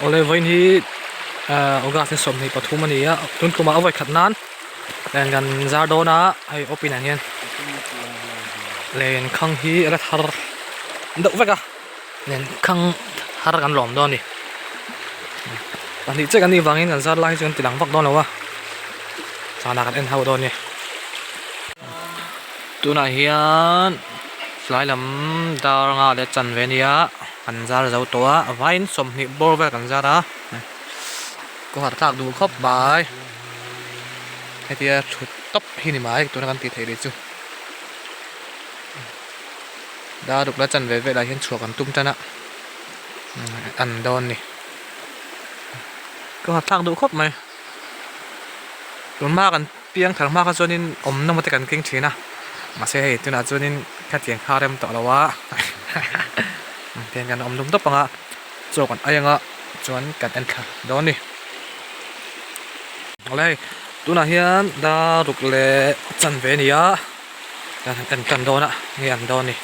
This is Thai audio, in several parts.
Oleh vain hi oga sin som ni pathum ani a tun kuma awai khatnan len gan zardona ai opin an hian len khang hi ala thar do veka len khang thar kan lom do ni ani che kan ni wangin kan zar lai chen tilang vak don lawa chana kan en hau do ni tuna hian slai lam dar nga le chan ve nia kan zar zo to a vain som ni bor ve kan zaraก็หัดทากดูครบบ่ายให้ที่ชุดต๊อปที่นี่หมายตัวนั้นตีเทดิจูดาดุกแล้วจันเวเวลาเห็นชัวกันตุ้มจันนะอันโดนนี่ก็หัดทากดูครบไหมตัวมากกันเตียงถังมากก็จนนินอมน้ำมันตะกันเก่งชีนะมาเสียให้ตัวนั้นจนนินแค่เตียงข้าวเต็มต่อแล้ววะเตียงกันอมนุ่มต๊อปปังอ่ะโจกันไอ้ยังอ่ะจวนกันเอ็นค่ะโดนนี่อะไรตัวน่ะเฮียนดารุกเล่จันเวเนียกันเอ็นกันโดนอ่ะเฮียนโดนนี่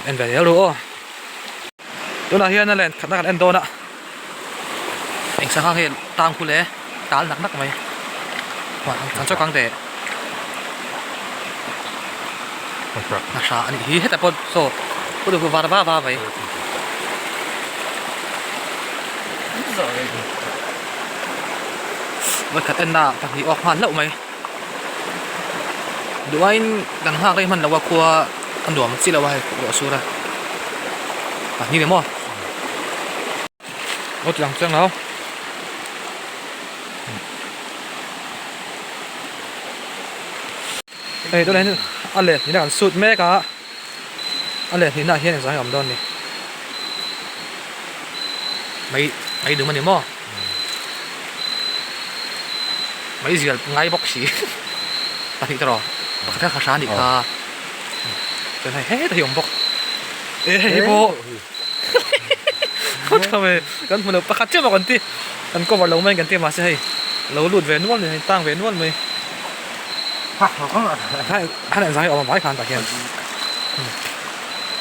เอ็นเวเนียรู้ตัวน่ะเฮียนนั่นแหละขัดกันเอ็นโดนอ่ะเอ็งสังหารเห็นตามคุณเลยตาหนักนักไหมว่าทางเจ้ากลางเตะนักชาอันนี้ฮีให้แต่พอโซ่พูดถึงวาระบ้าไปมันขัดเอ็นด่าทางนี้ออกหันแล้วไหมดูว่าอินกันหักได้มันแล้วว่าครัวอันดวงสิแล้วว่าให้หัวสู้ละอ่ะนี่เดี๋ยวมั้งรถหลังเจ้าเนาะเฮ้ยตัวไหนนี่อะไรนี่นะกันสุดแม่กะอะไรนี่น่าเฮี้ยนอย่างสายหอมดอนนี่ไม่ดูมันเดี๋ยวมั้งไม่เสียง่ายบอกสิตอนนี้ตลอดแค่ข้าช้าดิค่ะจะให้เฮ้ยแต่ยมบอกเอ้ยโบเขาทำไมกันมันประคัดเจ้าบอกกันที่กันก็ว่าเราไม่กันที่มาใช่เราหลุดเวนวลเลยตั้งเวนวลเลยพักเขาก็ให้ไหนสายออกมาไม้ขันตะเกียง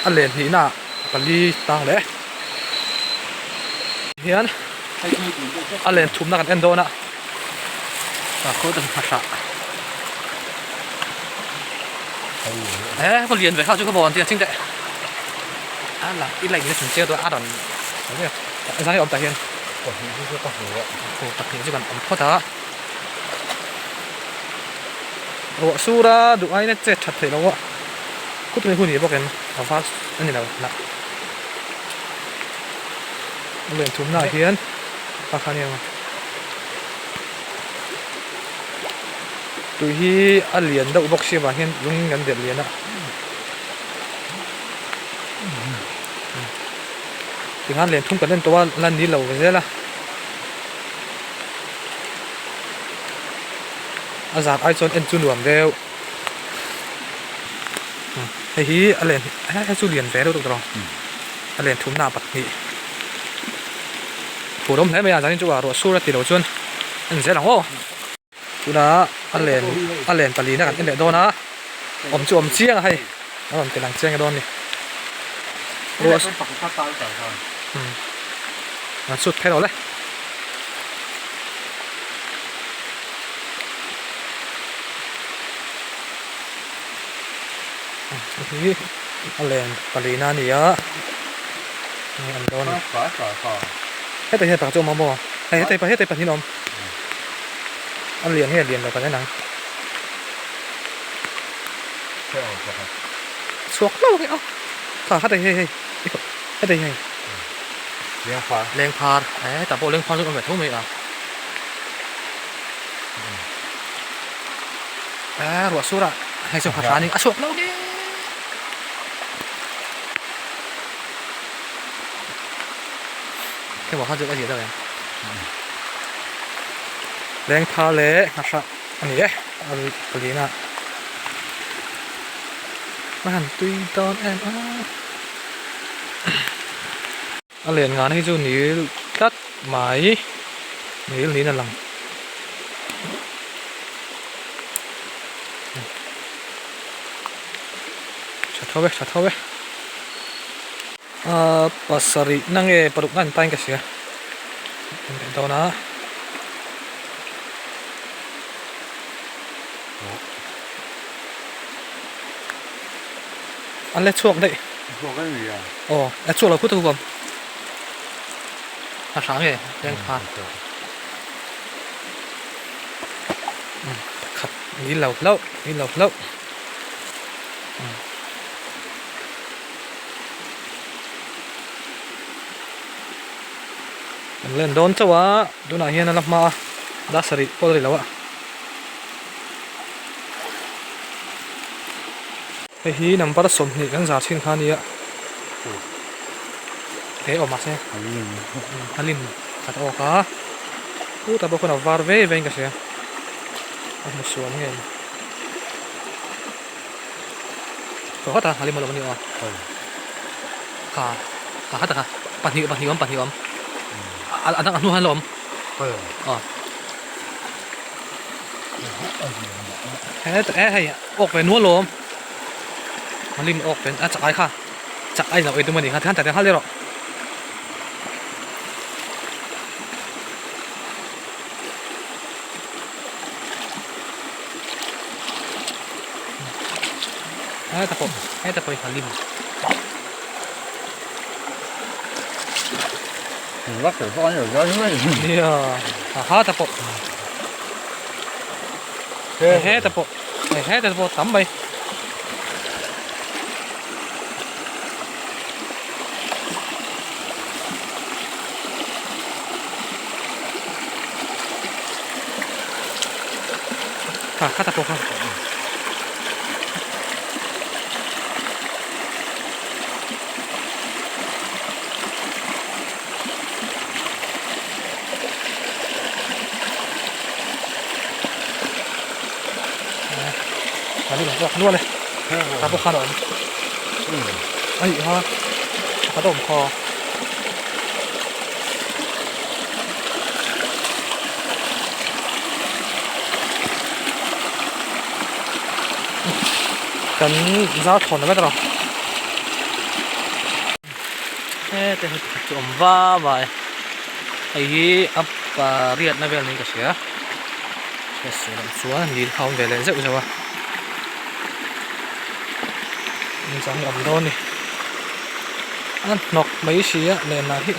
อันเลนที่น่ะกันดีตั้งเลยเฮียนอันเลนทุ่มนักกันเอ็นโดน่ะเขาจะพัฒนาก็เรียนไปเข้าจุดขบวนที่จริงแต่หลังอีกหลายอย่างถึงเจ้าตัวดอนเนี่ยไอ้สายอมตะเฮียนโอ้ตะเฮียนจุกันอมพ่อตาโอ้สู้ละดูไอ้เนี่ยเจ็ดชัดเลยแล้ววะกูตัวนี้คุณหนีบอกกันเอาฟ้าอันนี้แล้วนะเรียนทุ่มหน้าเฮียนปากคันยังตัวที่อันเลียนดาวบอกสิว่าเห็นลุงกันเดือดเลียนอ่ะถึงงั้นเลียนทุ่มกันเล่นตัวลั่นนี้เราไปเสียละอาจารย์ไอจอนเอ็นจูนรวมเดียวไอ้ที่อันเลียนให้จูเลียนแฝงตรงๆอันเลียนทุ่มหน้าปัดนี่ผู้ร่วมให้ไม่อาจารย์จูว่ารัวสู้ระติเราจนอันเสียหลังโอ้ดูนะอันเลนปลีนะกันอันเดโดนะอมจวมเชียงให้แล้วมันเป็นหลังเชียงกันโดนนี่รัวมันสุดแค่เราเลยนี่อันเลนปลีน่านี่เยอะนี่อันโดนให้แต่เห็นปากจมมาบ่ให้แต่ปากที่นมอันเรียนให้เรียนอะไรกันได้นังสวกเล่าไงเอ้าข้าได้ให้ได้ให้เลี้ยงพาแต่พอเลี้ยงพาสุดมันแบบทุ่มเลยอ่ะรัวสุดอ่ะให้สุภาพนี่อ่ะสวกเล่าดิแค่บอกเขาจะได้เสียได้ยังแรงพาเละนะครับอันนี้อันนี้นะมันตุยตอนแอนอันเรียนงานให้จูนี้กัดหมายนี้นั่นหลังชัดเท่าเว้ pasari nang paruk ngan tain ka siya ito na anh lấy chuộc đấy chuộc cái gì à lấy chuộc là phút thu gom sáng vậy đen pha khát nghĩ lâu lâu lên đón cho quá đón nào hiền lắm mà đã xử lý có gì đâu ạ cái hi nằm bắt sôm thì cái giá trên khá đi ạ thế ở mặt xem halin khát ở cả ta bảo con nào var về cái gì một số nghe có hết à halin mà làm gì à cả hết à bắt hiểu anh đang nuôi lom hay ốc về nuôi lomมันริมออกเป็นจักไอ้ค่ะจักไอ้เราเองตัวมันเองค่ะท่านแต่ท่านเลยหรอให้ตะปอยทางริมlắc thử con rồi đó nữaเนี่ยฮะตะปอยให้ตะปอยตั้มไปข้าตะโพค่ะมาดิหลังนวดเลยตะโพขนมไอ้ฮะขนมคอกันgiá thon nó biết rồi thế thì chụp va vậy ấy ấp riết nó về lên cái gì á cái số làm xuống nhìn không về lên dễ rồi mình chẳng làm đâu nè ăn nọc mấy xí á lên là hết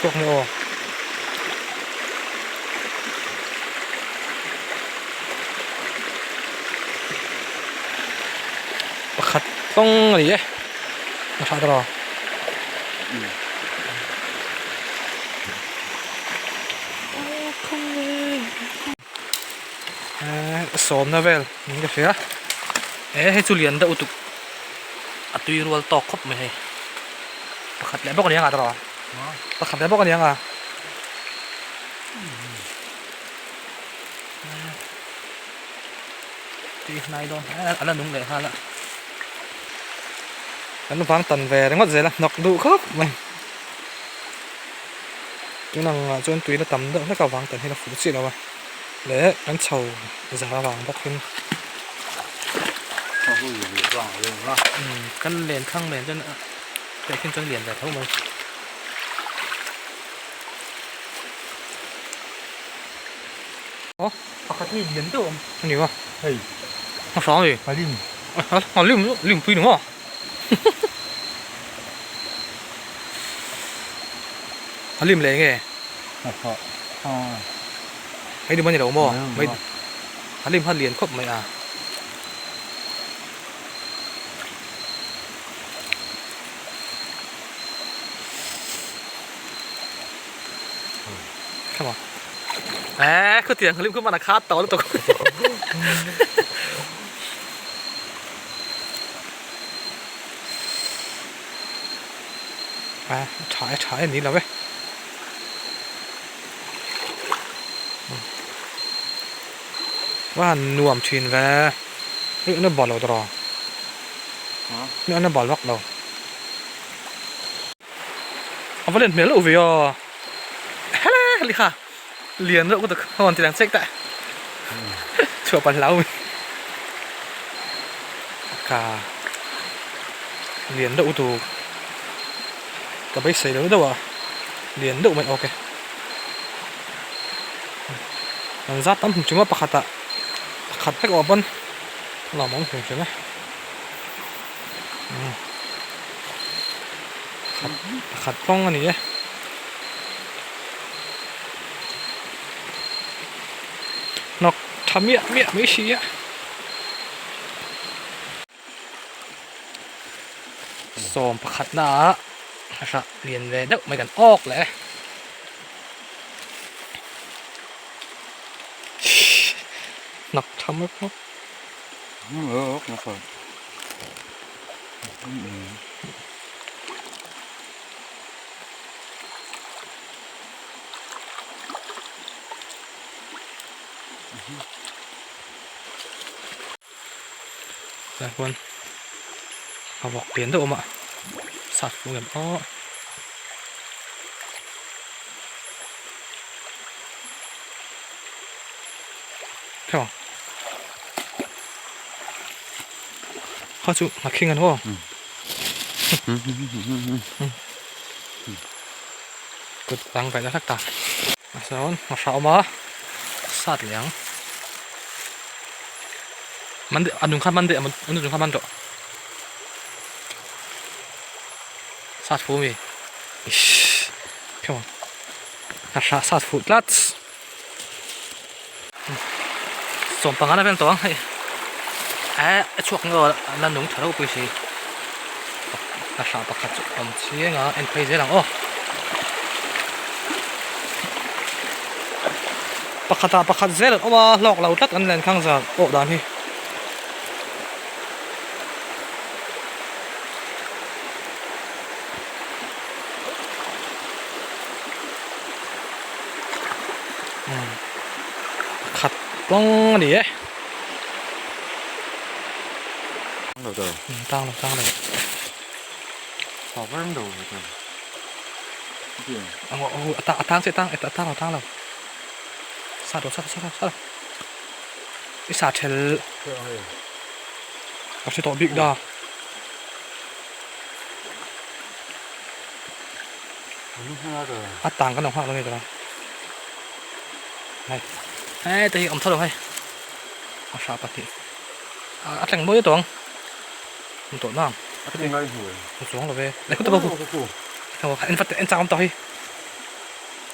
chuộc nữa khát không gì ấy nó sao rồi xóm nó về những cái phía hay chú liền đậu tụt tùy ruột to khóc mày khát lại bóc cái này rồi khát lại bóc cái này thì này đâu anh là đúng lệ ha là anh vắng tần về đánh mất gì là nọc đủ khóc mày chúng nàng cho anh tùy nó tắm đỡ nó cả vàng tần hay là phủ xịt đâu mà để đánh chầu giá vàng bắtขึ้นcăn liền khăng liền cho nữa đểขึ้นcho liền để thấu màyปกติเย็นตัวนี่วะเฮ้ยมาฟ้องดิมาลิมปีหนึ่งอ่ะลิมเลยไงให้ดูมันอย่างเดียวมั้งไม่ลิมพัดเรียนครบไหมอ่ะเข้ามาคือเตียงเขาลิมขึ้นมาหนักคาดต่อแล้วตกฉายอันนี้แล้วเว้ยว่าหน่วมชินแวนี่อันนั้นบอลเราตรอนี่อันนั้นบอลล็อกเราเอาไปเล่นเมล์อูวิโอเฮ้ยลิค่ะ liền rồi có được hoàn thì đang xách tại chùa bàn lâu cả liền đậu tù cả bấy xấy đâu à liền đậu mày okมันซัดตั้มจุ่มว่าปะขัดอะขัดให้ออกบนเรามองเห็นใช่ไหมขัดป้องอันนี้นกทำเมียไม่ชี้อะสมปะขัดหน้านะครับเรียนเลยเด็กไม่กันออกเลยนกทำไม่พอ nó phải Đây quân học vọc tiến độ mà sạt phù nghiệp ó theo khó chịu mà khi ngân hô cực tăng cái ra thắc tà sao mà sao mà sạt liang 만데 안 눈 가만데 안 눈 좀 가만도 사스포미 이씨 평 나사 사스포 라츠 좀빵 하나 벤또 에 추억 거난 너무 잘하고 보이시 나사 바깥 엄지가 엔페이지랑 바깥 젤 와 럭 라우tat an len khang za dan hiขัดป้องดิđầu rồi ตั้งเลย bỏ cái đầu rồiตั้งเสร็จตั้งเราซาดไอซาเทลกับชิโตบิ๊กดาต่างกันหน่อยห้าตรงนี้ตัวนั้นเฮ้ยตีอมเท่าไหร่อาชาปฏิแต่งมือตัวมันตัวน้ำมันสูงเลยแล้วก็ตัวกูเขาบอกเอ็นฟัดเอ็นจามต่อย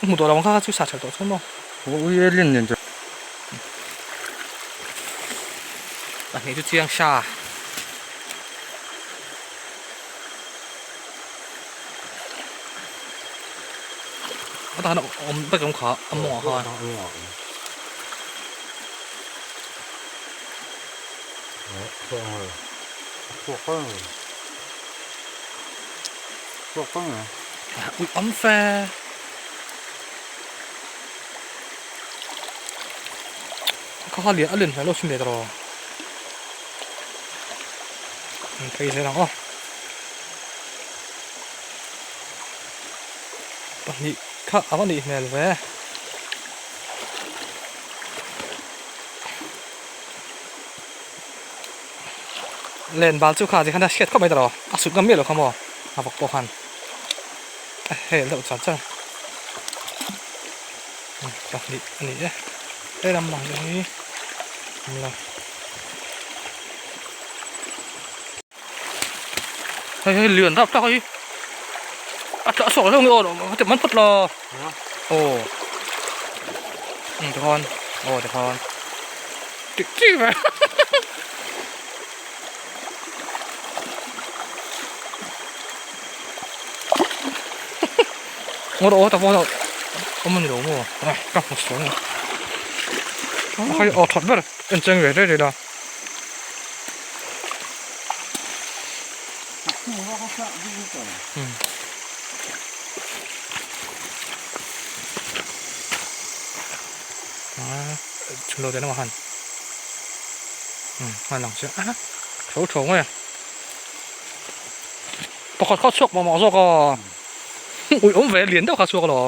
หมูตัวเราข้าชื่อสาเฉลตัวใช่ไหม我也练练着อันนี้就这样下ตอนนั้นอมไปกับขาอมหมอเขาthuộc con rồi อุ้ยอมแฟเขาเหลียอลื่นไปโลชิมเดตรอไปเสร็จแล้วอ๋อตอนนี้ข้าเอาอันนี้แม่เลย เล่นบอลสู้ขาจะขนาดเช็ดก็ไม่ตลอดสุดก็ไม่หรอกครับหมอมาบอกตัวพันเฮ้ยเราจัดจ้ะแบบนี้อันนี้เนี่ยได้ลำบากอย่างนี้ทำไรเฮ้ยเลื่อนรับได้อัดสองเรื่องนี้โอ้แต่มันพัดรอโอ้ทุกคนโอ้ทุกคนจิ๊บไปโอ้แต่พอเรามันหลงว่ะก็หมดสองใครออกถอดบ้างเป็นจังเลยได้เลยนะชุนโลเดนมาหันหันหลังเชื่อโถงเลยปกติเขาชกมาหมอชกก็อุ้ยอมแหวนเหรียญเท่าขาชัวร์หรอ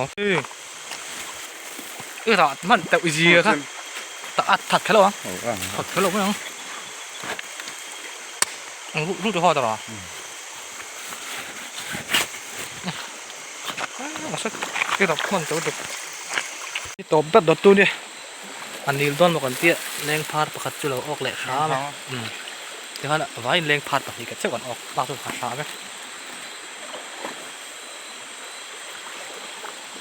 ta man ta uji ka ta at thật cái lo thật cái lo không rút được hoa rồi mà sao cái đọc man tao được cái tổ bắt đọt tu đi anh níl đón một con tia lên phát bắt chú lâu ốc lệ khá mà thì hắn vài lên phát bắt thì cái chắc còn ốc bắt tôi khá khá đấy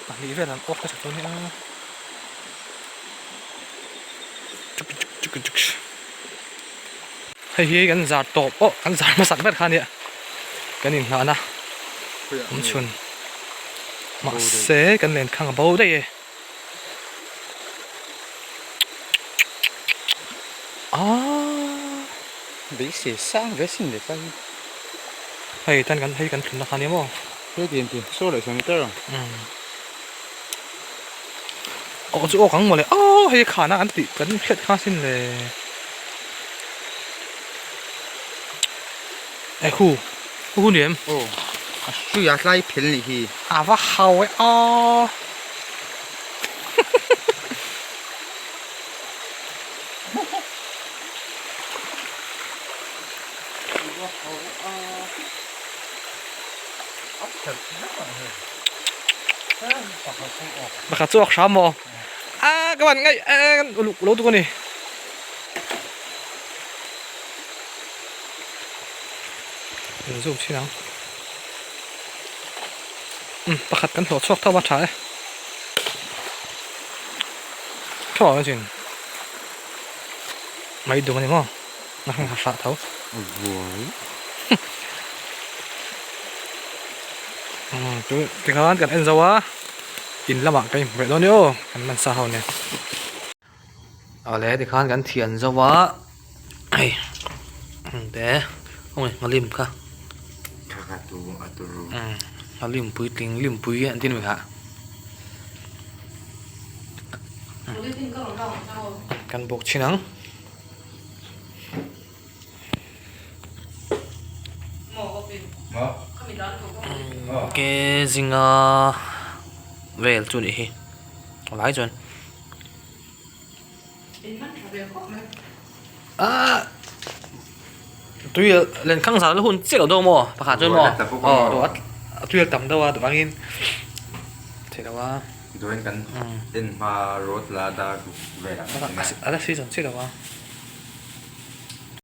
anh níl về làm ốc cái chỗ này hay hi kan zar top kan zar ma sak bet khan ya kanin na na chun ma se kan len khang bo dai bị xì sang vệ sinh để sang hay kan thun na khan ya mo cái tiền thì số lại sang tới rồi chu kang mo le hay khana an ti kan phet kha sin le ai khu niệm chú nhà lại phiền gì thì và hậu ấy bà khát chuột sao mò các bạn ngay lục lỗ tụi này dùng chi nào bà khát cắn lỗ chuột thao bắt trái thao cái gì mấy đồ này mà nó không hạt thấu chú thì các bạn ăn rau á in là mạng cái vậy đó nữa cần mình sao nè ở lẽ thì các bạn thiền rau á để không nó lim cả nó lim bùi anh tin mình hả cần buộc chi nắng cái gì về chỗ này lái rồi tuy lên khang sáng nó hôn chết ở đâu mà bà khả chơi mà đồ tuy tầm đâu đồ ăn thế đâu à rồi anh cần in mà rốt là đã về đã xí rồi chết đâu à